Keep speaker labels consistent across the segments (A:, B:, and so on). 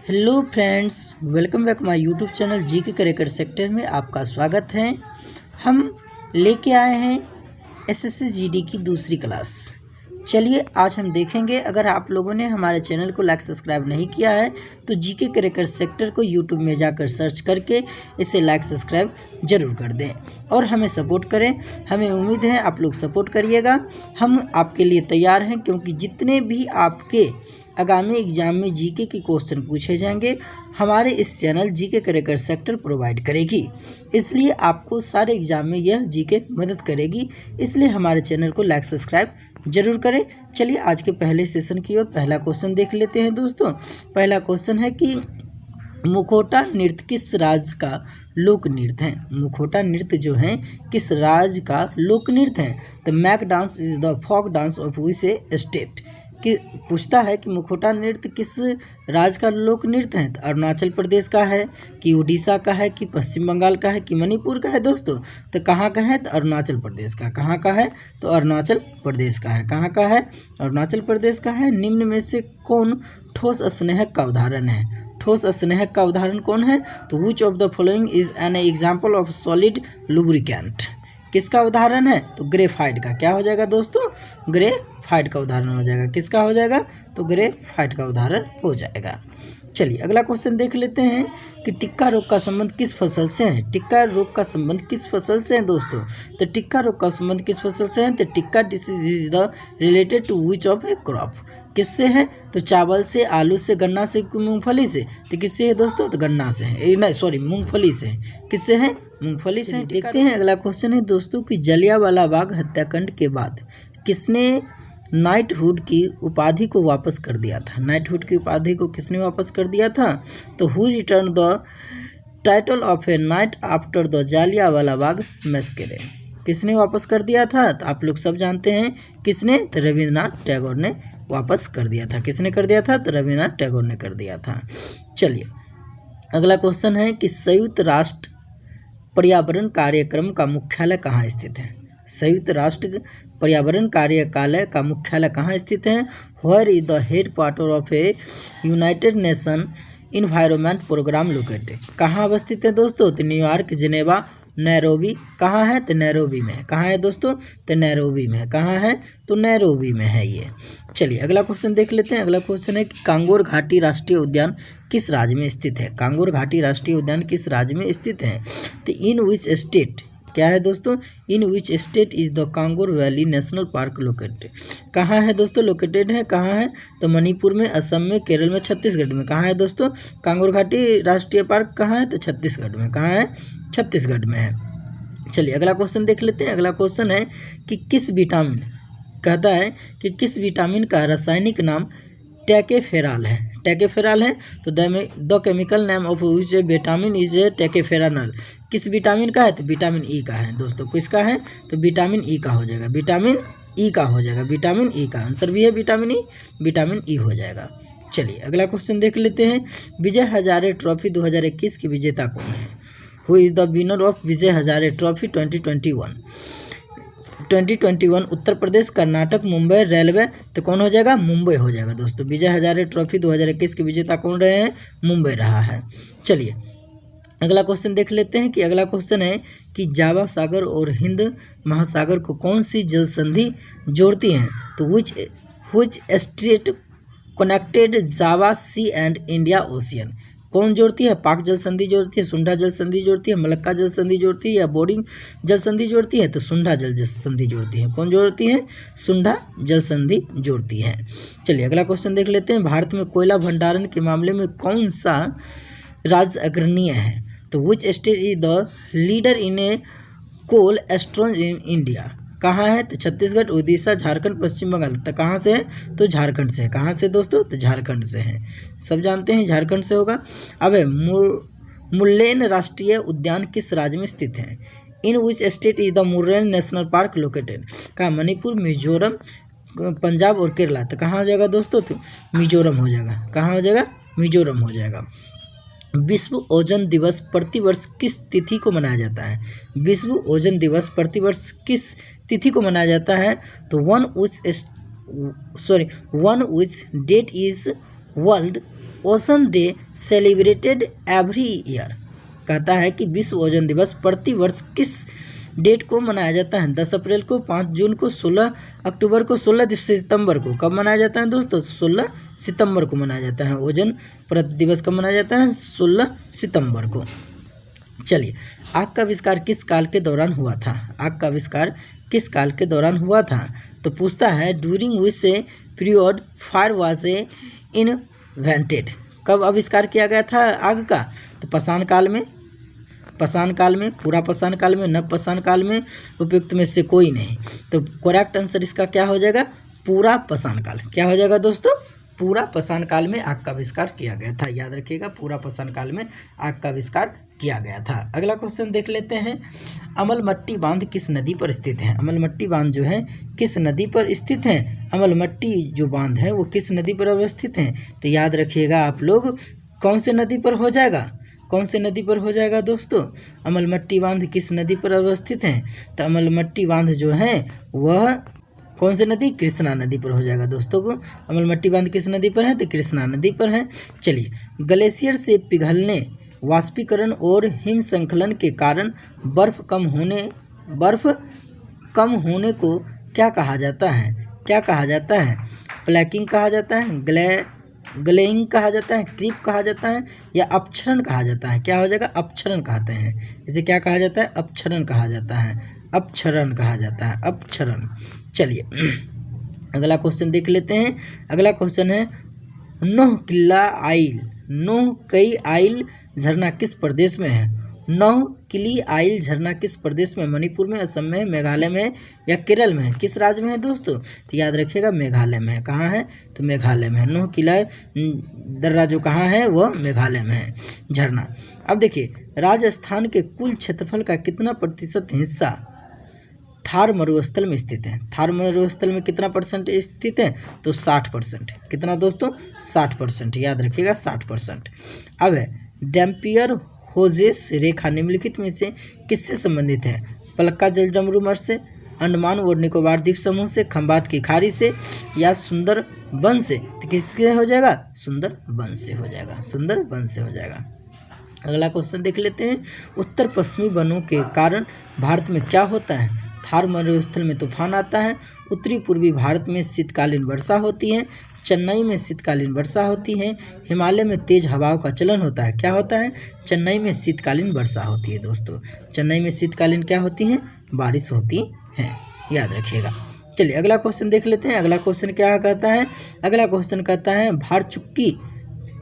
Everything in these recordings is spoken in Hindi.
A: Hello friends, welcome back my YouTube channel GK character sector में आपका स्वागत है। हम लेके आए हैं एसएससी जीडी की दूसरी क्लास। चलिए आज हम देखेंगे। अगर आप लोगों ने हमारे चैनल को लाइक सब्सक्राइब नहीं किया है तो जीके करेक्टर सेक्टर को यूट्यूब में जाकर सर्च करके इसे लाइक सब्सक्राइब ज़रूर कर दें और हमें सपोर्ट करें। हमें उम्मीद है आप लोग सपोर्ट करिएगा। हम आपके लिए तैयार हैं, क्योंकि जितने भी आपके आगामी एग्जाम में जीके के क्वेश्चन पूछे जाएंगे हमारे इस channel GK character sector provide करेगी। इसलिए आपको सारे एग्जाम में यह जीके मदद करेगी। इसलिए हमारे चैनल को लाइक सब्सक्राइब जरूर करें। चलिए आज के पहले सेशन की ओर पहला क्वेश्चन देख लेते हैं दोस्तों। पहला क्वेश्चन है कि मुखौटा नृत्य किस राज्य का लोक नृत्य है। मुखौटा नृत्य जो है किस राज्य का लोक नृत्य है। The mac dance is the folk dance of which state. कि पूछता है कि मुखौटा नृत्य किस राज्य का लोक नृत्य है। तो अरुणाचल प्रदेश का है, कि उड़ीसा का है, कि पश्चिम बंगाल का है, कि मणिपुर का है दोस्तों। तो कहाँ का है? तो अरुणाचल प्रदेश का। कहाँ का है? तो अरुणाचल प्रदेश का है। कहाँ का है? अरुणाचल प्रदेश का है। निम्न में से कौन ठोस स्नेहक का उदाहरण है? ठोस स्नेहक का उदाहरण कौन है? तो which of the following is an example of solid lubricant. किसका उदाहरण है? तो ग्रेफाइट का। क्या हो जाएगा दोस्तों? ग्रेफाइट का उदाहरण हो जाएगा। किसका हो जाएगा? तो ग्रेफाइट का उदाहरण हो जाएगा। चलिए अगला क्वेश्चन देख लेते हैं कि टिक्का रोग का संबंध किस फसल से है। टिक्का रोग का संबंध किस फसल से है दोस्तों? तो टिक्का रोग का संबंध किस फसल से है? तो tikka disease is the related to which of a crop. किससे है? तो चावल से, आलू से, गन्ना से, मूंगफली से। तो किससे है दोस्तों? तो गन्ना से है, नहीं सॉरी मूंगफली से। किससे है? मूंगफली से। देखते हैं अगला क्वेश्चन है दोस्तों कि जलियांवाला बाग हत्याकांड के बाद किसने नाइटहुड की उपाधि को वापस कर दिया था। नाइटहुड की उपाधि को किसने वापस कर दिया था? तो who return the title of A night after the Jallianwala Bagh massacre. किसने वापस कर दिया था? तो आप लोग सब जानते हैं किसने। तो रविंद्रनाथ टैगोर ने वापस कर दिया था। किसने कर दिया था? तो रविंद्रनाथ टैगोर ने कर दिया था। चलिए अगला क्वेश्चन है कि संयुक्त राष्ट्र पर्यावरण कार्यक्रम का मुख्यालय कहाँ स्थित है। संयुक्त राष्ट्र पर्यावरण कार्यकालय का मुख्यालय कहाँ स्थित है? Where is the head quarter of a united nation environment programme located. कहाँ अवस्थित है दोस्तों? तो न्यूयॉर्क, जिनेवा, नैरोबी। कहाँ है? तो नैरोबी में है। कहाँ है दोस्तों? तो नैरोबी में है। कहाँ है? तो नैरोबी में है ये। चलिए अगला क्वेश्चन देख लेते हैं। अगला क्वेश्चन है कि कांगोर घाटी राष्ट्रीय उद्यान किस राज्य में स्थित है। कांगोर घाटी राष्ट्रीय उद्यान किस राज्य में स्थित है? तो इन विच स्टेट। क्या है दोस्तों? In which state is the Kanger valley national park located. कहाँ है दोस्तों? लोकेटेड है। कहाँ है? तो मणिपुर में, असम में, केरल में, छत्तीसगढ़ में। कहाँ है दोस्तों? कांगोर घाटी राष्ट्रीय पार्क कहाँ है? तो छत्तीसगढ़ में। कहाँ है? छत्तीसगढ़ में है। चलिए अगला क्वेश्चन देख लेते हैं। अगला क्वेश्चन है कि किस विटामिन, कहता है कि किस विटामिन का रासायनिक नाम टैकेफेराल है। टैकेफेराल है तो the chemical name of which vitamin is tocopherol. किस विटामिन का है? तो विटामिन ई का है दोस्तों। किसका है? तो विटामिन ई का हो जाएगा। विटामिन ई का हो जाएगा। विटामिन ई का आंसर भी है विटामिन ई। विटामिन ई हो जाएगा। चलिए अगला क्वेश्चन देख लेते हैं। विजय हजारे ट्रॉफी 2021 की विजेता कौन है? Who is the winner of Vijay Hazare trophy 2021। Uttar Pradesh, Karnataka, Mumbai, railway. तो कौन हो जाएगा? मुंबई हो जाएगा दोस्तों। विजय हजारे ट्रॉफी 2021 के विजेता कौन रहे हैं? मुंबई रहा है। चलिए अगला क्वेश्चन देख लेते हैं कि अगला क्वेश्चन है कि जावा सागर और हिंद महासागर को कौन सी जल संधि जोड़ती हैं। तो which state connected Java sea and India ocean. कौन जोड़ती है? पाक जल संधि जोड़ती है, सुंडा जल संधि जोड़ती है, मलक्का जल संधि जोड़ती है, या बोरिंग जल संधि जोड़ती है। तो सुंडा जल संधि जोड़ती है। कौन जोड़ती है? सुंडा जल संधि जोड़ती है। चलिए अगला क्वेश्चन देख लेते हैं। भारत में कोयला भंडारण के मामले में कौन सा राज्य अग्रणीय है? तो which state is the leader in a coal storage in India. कहाँ है? तो छत्तीसगढ़, उड़ीसा, झारखंड, पश्चिम बंगाल। तो कहाँ से है? तो झारखंड से है। कहाँ से दोस्तों? तो झारखंड से है। सब जानते हैं झारखंड से होगा। अब है मुल्लेन राष्ट्रीय उद्यान किस राज्य में स्थित है? In which state is the Murlen national park located. कहाँ? मणिपुर, मिजोरम, पंजाब और केरला। तो कहाँ हो जाएगा दोस्तों? तो मिजोरम हो जाएगा। कहाँ हो जाएगा? मिजोरम हो जाएगा। विश्व ओजोन दिवस प्रतिवर्ष किस तिथि को मनाया जाता है? विश्व ओजोन दिवस प्रतिवर्ष किस तिथि को मनाया जाता है? तो one which date is world ocean day celebrated every year. कहता है कि विश्व ओजोन दिवस प्रति वर्ष किस डेट को मनाया जाता है? 10 अप्रैल को, 5 जून को, 16 अक्टूबर को, 16 सितंबर को। कब मनाया जाता है दोस्तों? 16 सितंबर को मनाया जाता है। ओजोन प्रति दिवस कब मनाया जाता है? 16 सितंबर को। चलिए, आग का आविष्कार किस काल के दौरान हुआ था? आग का आविष्कार किस काल के दौरान हुआ था? तो पूछता है during which period fire was invented. कब आविष्कार किया गया था आग का? तो पाषाण काल में, पाषाण काल में, पूरा पाषाण काल में, नव पाषाण काल में, उपयुक्त में से कोई नहीं। तो करेक्ट आंसर इसका क्या हो जाएगा? पूरा पाषाण काल। क्या हो जाएगा दोस्तों? पूरा पाषाण काल में आग का आविष्कार किया गया था। याद रखिएगा, पूरा पाषाण काल में आग का आविष्कार किया गया था। अगला क्वेश्चन देख लेते हैं। अमलमट्टी बांध किस नदी पर स्थित है? अमलमट्टी बांध जो है किस नदी पर स्थित है? अमलमट्टी जो बांध है वो किस नदी पर अवस्थित है? तो याद रखिएगा आप लोग, कौन से नदी पर हो जाएगा? कौन से नदी पर हो जाएगा दोस्तों? अमलमट्टी बांध किस नदी पर अवस्थित है? तो अमलमट्टी बांध जो है वह कौन सी नदी? कृष्णा नदी पर हो जाएगा दोस्तों को। अमलमट्टी बांध किस नदी पर है? तो कृष्णा नदी पर है। चलिए, ग्लेशियर से पिघलने, वाष्पीकरण और हिम संकलन के कारण बर्फ कम होने को क्या कहा जाता है? क्या कहा जाता है? प्लैकिंग कहा जाता है, ग्लेइंग कहा जाता है, क्रीप कहा जाता है, या अपक्षरण कहा जाता है? क्या हो जाएगा? अपक्षरण कहते हैं इसे। क्या कहा जाता है? अपक्षरण कहा जाता है। अपक्षरण कहा जाता है, अपक्षरण। चलिए, अगला क्वेश्चन देख लेते हैं। अगला क्वेश्चन है नोह किला आइल, नोह कई आइल झरना किस प्रदेश में है? नोह किली आइल झरना किस प्रदेश में? मणिपुर में, असम में, मेघालय में, या केरल में? किस राज्य में है दोस्तों? तो याद रखिएगा मेघालय में है। कहाँ है? तो मेघालय में है। नोह किला दर्रा जो कहाँ है वह मेघालय में है झरना। अब देखिए, राजस्थान के कुल क्षेत्रफल का कितना प्रतिशत हिस्सा थार मरुस्थल में स्थित है? थार मरुस्थल में कितना परसेंट स्थित है? तो 60%। कितना दोस्तों? 60%। याद रखिएगा 60%। अब है डैम्पियर होजेस रेखा निम्नलिखित में से किससे संबंधित है? पलक्का जलडमरू मठ से, अंडमान और निकोबार द्वीप समूह से, खंबात की खाड़ी से, या सुंदरबन से? तो किससे हो जाएगा? सुंदरबन से हो जाएगा, सुंदरबन से हो जाएगा। अगला क्वेश्चन देख लेते हैं। उत्तर पश्चिमी वनों के कारण भारत में क्या होता है? थार मरुस्थल में तूफान आता है, उत्तरी पूर्वी भारत में शीतकालीन वर्षा होती है, चेन्नई में शीतकालीन वर्षा होती है, हिमालय में तेज हवाओं का चलन होता है। क्या होता है? चेन्नई में शीतकालीन वर्षा होती है दोस्तों। चेन्नई में शीतकालीन क्या होती है? बारिश होती है। याद रखिएगा। चलिए, अगला क्वेश्चन देख लेते हैं। अगला क्वेश्चन क्या कहता है? अगला क्वेश्चन कहता है भारचुक्की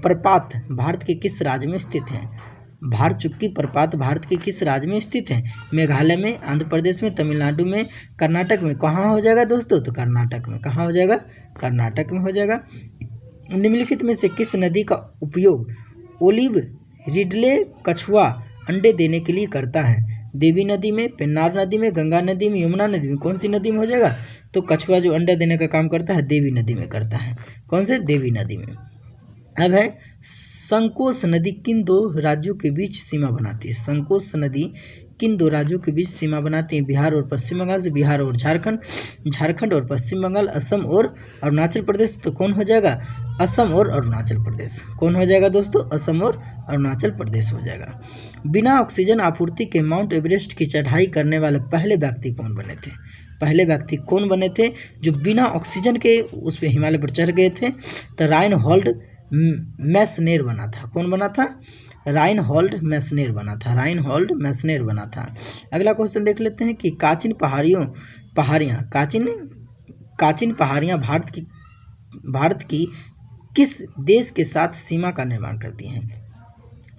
A: प्रपात भारत के किस राज्य में स्थित है? भारचुक्की प्रपात भारत के किस राज्य में स्थित है? मेघालय में, आंध्र प्रदेश में, तमिलनाडु में, कर्नाटक में? कहाँ हो जाएगा दोस्तों? तो कर्नाटक में। कहाँ हो जाएगा? कर्नाटक में हो जाएगा। निम्नलिखित में से किस नदी का उपयोग ओलिव रिडले कछुआ अंडे देने के लिए करता है? देवी नदी में, पेन्नार नदी में, गंगा नदी में, यमुना नदी में? कौन सी नदी में हो जाएगा? तो कछुआ जो अंडा देने का काम करता है देवी नदी में करता है। कौन से? देवी नदी में। अब है संकोश नदी किन दो राज्यों के बीच सीमा बनाती है? संकोश नदी किन दो राज्यों के बीच सीमा बनाती है? बिहार और पश्चिम बंगाल से, बिहार और झारखंड, झारखंड और पश्चिम बंगाल, असम और अरुणाचल प्रदेश? तो कौन हो जाएगा? असम और अरुणाचल प्रदेश। कौन हो जाएगा दोस्तों? असम और अरुणाचल प्रदेश हो जाएगा। बिना ऑक्सीजन आपूर्ति के माउंट एवरेस्ट की चढ़ाई करने वाले पहले व्यक्ति कौन बने थे? पहले व्यक्ति कौन बने थे जो बिना ऑक्सीजन के उस पर हिमालय पर चढ़ गए थे? तो राइनहोल्ड मैसनेर बना था। कौन बना था? राइनहोल्ड मैसनेर बना था। राइनहोल्ड मैसनेर बना था। अगला क्वेश्चन देख लेते हैं कि काचिन पहाड़ियाँ भारत की किस देश के साथ सीमा का निर्माण करती हैं?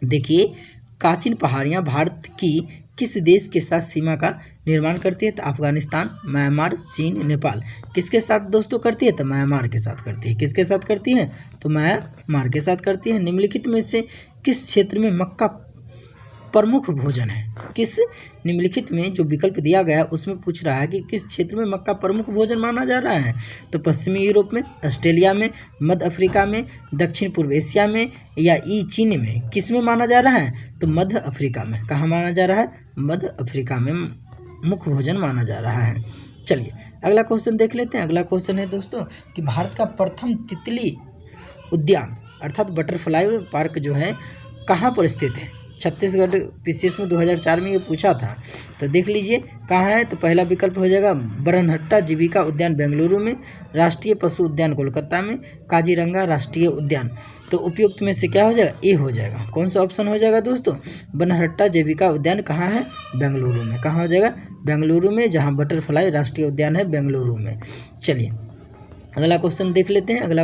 A: देखिए, काचिन पहाड़ियाँ भारत की किस देश के साथ सीमा का निर्माण करती है? तो अफगानिस्तान, म्यांमार, चीन, नेपाल। किसके साथ दोस्तों करती है? तो म्यांमार के साथ करती है। किसके साथ करती है? तो म्यांमार के साथ करती है। निम्नलिखित में से किस क्षेत्र में मक्का प्रमुख भोजन है? किस निम्नलिखित में जो विकल्प दिया गया है उसमें पूछ रहा है कि किस क्षेत्र में मक्का प्रमुख भोजन माना जा रहा है? तो पश्चिमी यूरोप में, ऑस्ट्रेलिया में, मध्य अफ्रीका में, दक्षिण पूर्व एशिया में, या चीन में? किस में माना जा रहा है? तो मध्य अफ्रीका में। कहाँ माना जा रहा है? मध्य अफ्रीका में मुख्य भोजन माना जा रहा है। चलिए, अगला क्वेश्चन देख लेते हैं। अगला क्वेश्चन है दोस्तों कि भारत का प्रथम तितली उद्यान अर्थात बटरफ्लाई पार्क जो है कहाँ पर स्थित है। छत्तीसगढ़ पीसीएस में 2004 में ये पूछा था, तो देख लीजिए कहाँ है। तो पहला विकल्प हो जाएगा बरनहट्टा जीविका उद्यान बेंगलुरु में, राष्ट्रीय पशु उद्यान कोलकाता में, काजीरंगा राष्ट्रीय उद्यान। तो उपयुक्त में से क्या हो जाएगा, ए हो जाएगा। कौन सा ऑप्शन हो जाएगा दोस्तों, बरनहट्टा जीविका उद्यान कहाँ है, बेंगलुरु में। कहाँ हो जाएगा, बेंगलुरु में, जहाँ बटरफ्लाई राष्ट्रीय उद्यान है बेंगलुरु में। चलिए अगला क्वेश्चन देख लेते हैं। अगला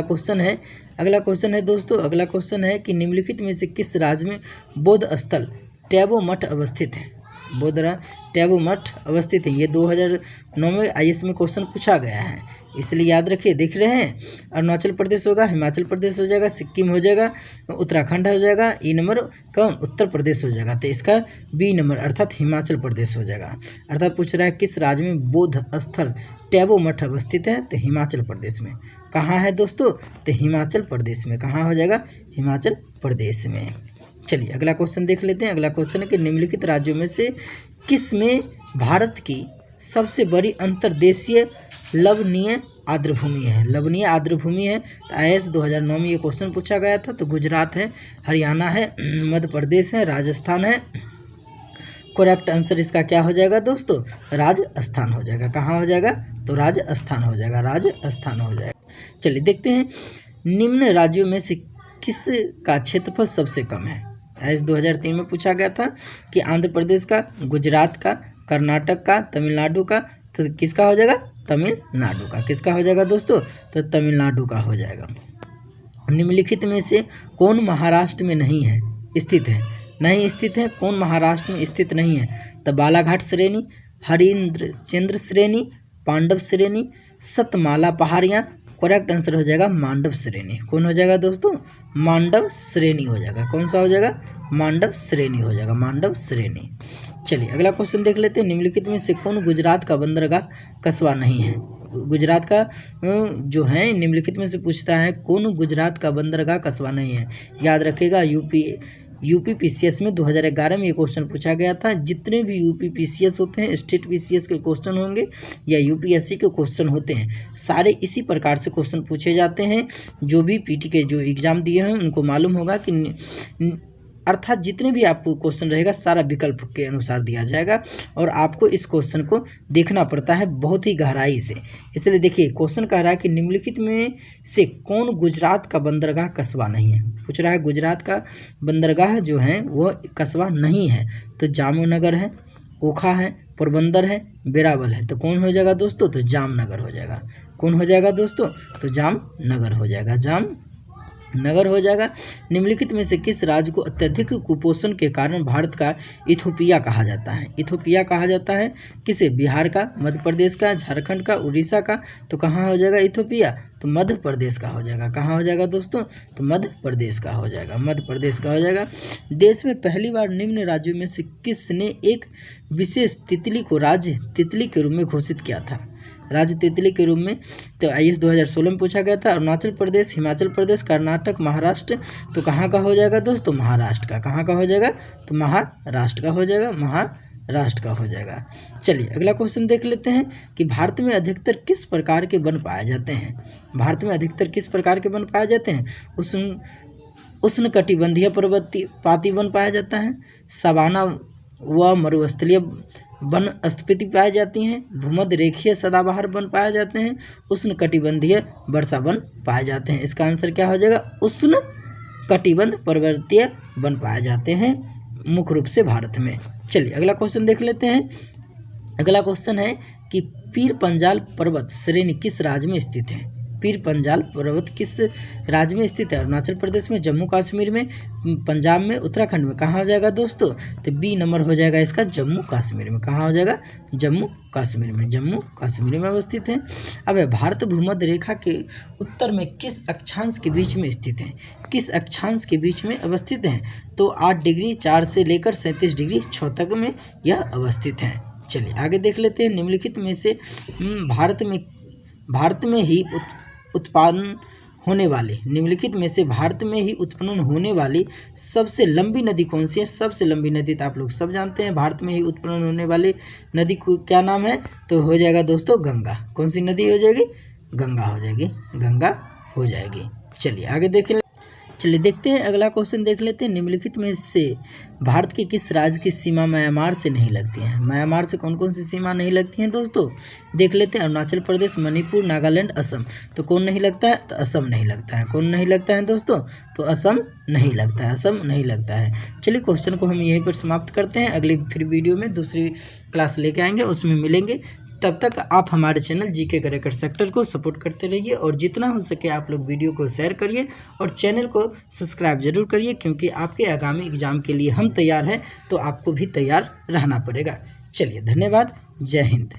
A: क्वेश्चन है दोस्तों, अगला क्वेश्चन है कि निम्नलिखित में से किस राज्य में बौद्ध स्थल टैबो मठ अवस्थित है। बौद्ध टैबो मठ अवस्थित है। ये 2009 में आईएएस में क्वेश्चन पूछा गया है, इसलिए याद रखिए। देख रहे हैं, अरुणाचल प्रदेश होगा, हिमाचल प्रदेश हो जाएगा, सिक्किम हो जाएगा, उत्तराखंड हो जाएगा, ई नंबर कौन, उत्तर प्रदेश हो जाएगा। तो इसका बी नंबर अर्थात हिमाचल प्रदेश हो जाएगा। अर्थात पूछ रहा है किस राज्य में बौद्ध स्थल टैबो मठ अवस्थित है, तो हिमाचल प्रदेश में। कहाँ है दोस्तों, तो हिमाचल प्रदेश में। कहाँ हो जाएगा, हिमाचल प्रदेश में। चलिए अगला क्वेश्चन देख लेते हैं। अगला क्वेश्चन है कि निम्नलिखित राज्यों में से किस में भारत की सबसे बड़ी अंतर्देशीय लवणीय आर्द्रभूमि है। लवणीय आर्द्रभूमि है, तो आईएएस 2009 में ये क्वेश्चन पूछा गया था। तो गुजरात है, हरियाणा है, मध्य प्रदेश है, राजस्थान है। करेक्ट आंसर इसका क्या हो जाएगा दोस्तों, राजस्थान हो जाएगा। कहाँ हो जाएगा, तो राजस्थान हो जाएगा, राजस्थान हो जाएगा। चलिए देखते हैं निम्न राज्यों में से किस का क्षेत्रफल सबसे कम है। आईएएस 2003 में पूछा गया था कि आंध्र प्रदेश का, गुजरात का, कर्नाटक का, तमिलनाडु का। तो किसका हो जाएगा, तमिलनाडु का। किसका हो जाएगा दोस्तों, तो तमिलनाडु का हो जाएगा। निम्नलिखित में से कौन महाराष्ट्र में नहीं है, स्थित है, नहीं स्थित है, कौन महाराष्ट्र में स्थित नहीं है। तो बालाघाट श्रेणी, हरिंद्रचंद्र श्रेणी, पांडव श्रेणी, सतमाला पहाड़ियाँ। करेक्ट आंसर हो जाएगा मांडव श्रेणी। कौन हो जाएगा दोस्तों, मांडव श्रेणी हो जाएगा। कौन सा हो जाएगा, मांडव श्रेणी हो जाएगा, मांडव श्रेणी। चलिए अगला क्वेश्चन देख लेते हैं। निम्नलिखित में से कौन गुजरात का बंदरगाह कस्बा नहीं है। गुजरात का जो है निम्नलिखित में से पूछता है कौन गुजरात का बंदरगाह कस्बा नहीं है। याद रखिएगा यूपी पीसीएस में 2011 में ये क्वेश्चन पूछा गया था। जितने भी यूपी पीसीएस होते हैं, स्टेट पीसीएस के क्वेश्चन होंगे या यूपीएससी के क्वेश्चन होते हैं, सारे इसी प्रकार से क्वेश्चन पूछे जाते हैं। जो भी पीटी के जो एग्ज़ाम दिए हैं उनको मालूम होगा कि अर्थात जितने भी आपको क्वेश्चन रहेगा सारा विकल्प के अनुसार दिया जाएगा और आपको इस क्वेश्चन को देखना पड़ता है बहुत ही गहराई से। इसलिए देखिए क्वेश्चन कह रहा है कि निम्नलिखित में से कौन गुजरात का बंदरगाह कस्बा नहीं है। पूछ रहा है गुजरात का बंदरगाह जो है वो कस्बा नहीं है। तो जामनगर है, ओखा है, पोरबंदर है, वेरावल है। तो कौन हो जाएगा दोस्तों, तो जामनगर हो जाएगा। कौन हो जाएगा दोस्तों, तो जामनगर हो जाएगा, जामनगर हो जाएगा। निम्नलिखित में से किस राज्य को अत्यधिक कुपोषण के कारण भारत का इथोपिया कहा जाता है। इथोपिया कहा जाता है किसे, बिहार का, मध्य प्रदेश का, झारखंड का, उड़ीसा का। तो कहाँ हो जाएगा इथोपिया, तो मध्य प्रदेश का हो जाएगा। कहाँ हो जाएगा दोस्तों, तो मध्य प्रदेश का हो जाएगा, मध्य प्रदेश का हो जाएगा। देश में पहली बार निम्न राज्यों में से किसने एक विशेष तितली को राज्य तितली के रूप में घोषित किया था। राज्य तितली के रूप में तो आईएएस 2016 में पूछा गया था। अरुणाचल प्रदेश, हिमाचल प्रदेश, कर्नाटक, महाराष्ट्र। तो कहाँ का हो जाएगा दोस्तों, महाराष्ट्र का। कहाँ का हो जाएगा, तो महाराष्ट्र का हो जाएगा, महाराष्ट्र का हो जाएगा। चलिए अगला क्वेश्चन देख लेते हैं कि भारत में अधिकतर किस प्रकार के वन पाए जाते हैं। भारत में अधिकतर किस प्रकार के वन पाए जाते हैं। उष्णकटिबंधीय पर्वतीय वन पाया जाता है, सवाना व मरुस्थलीय वन स्थिति पाई जाती हैं, भूमध्य रेखीय सदाबहार वन पाए जाते हैं, उष्णकटिबंधीय वर्षा वन पाए जाते हैं। इसका आंसर क्या हो जाएगा, उष्णकटिबंध पर्वतीय वन पाए जाते हैं मुख्य रूप से भारत में। चलिए अगला क्वेश्चन देख लेते हैं। अगला क्वेश्चन है कि पीर पंजाल पर्वत श्रेणी किस राज्य में स्थित है। पीर पंजाल पर्वत किस राज्य में स्थित है। अरुणाचल प्रदेश में, जम्मू कश्मीर में, पंजाब में, उत्तराखंड में। कहाँ हो जाएगा दोस्तों, तो बी नंबर हो जाएगा इसका, जम्मू कश्मीर में। कहाँ हो जाएगा, जम्मू कश्मीर में, जम्मू कश्मीर में अवस्थित है। अब भारत भूमध्य रेखा के उत्तर में किस अक्षांश के बीच में स्थित है। किस अक्षांश के बीच में अवस्थित है, तो 8 डिग्री 4 से लेकर 37 डिग्री 6 तक में यह अवस्थित है। चलिए आगे देख लेते हैं। निम्नलिखित में से भारत में ही उत्पादन होने वाली, निम्नलिखित में से भारत में ही उत्पन्न होने वाली सबसे लंबी नदी कौन सी है। सबसे लंबी नदी तो आप लोग सब जानते हैं, भारत में ही उत्पन्न होने वाली नदी को क्या नाम है, तो हो जाएगा दोस्तों गंगा। कौन सी नदी हो जाएगी, गंगा हो जाएगी, गंगा हो जाएगी। चलिए आगे देख लें। चलिए देखते हैं अगला क्वेश्चन देख लेते हैं। निम्नलिखित में से भारत के किस राज्य की सीमा म्यांमार से नहीं लगती है? म्यांमार से कौन कौन सी सीमा नहीं लगती हैं दोस्तों? देख लेते हैं। अरुणाचल प्रदेश, मणिपुर, नागालैंड, असम। तो कौन नहीं लगता है? तो असम नहीं लगता है। कौन नहीं लगता है दोस्तों? तो असम नहीं लगता है। असम नहीं लगता है। चलिए क्वेश्चन को हम यहीं पर समाप्त करते हैं। अगली फिर वीडियो में दूसरी क्लास लेके आएंगे, उसमें मिलेंगे। तब तक आप हमारे चैनल जीके करेक्ट सेक्टर को सपोर्ट करते रहिए और जितना हो सके आप लोग वीडियो को शेयर करिए और चैनल को सब्सक्राइब जरूर करिए, क्योंकि आपके आगामी एग्जाम के लिए हम तैयार हैं तो आपको भी तैयार रहना पड़ेगा। चलिए धन्यवाद। जय हिंद।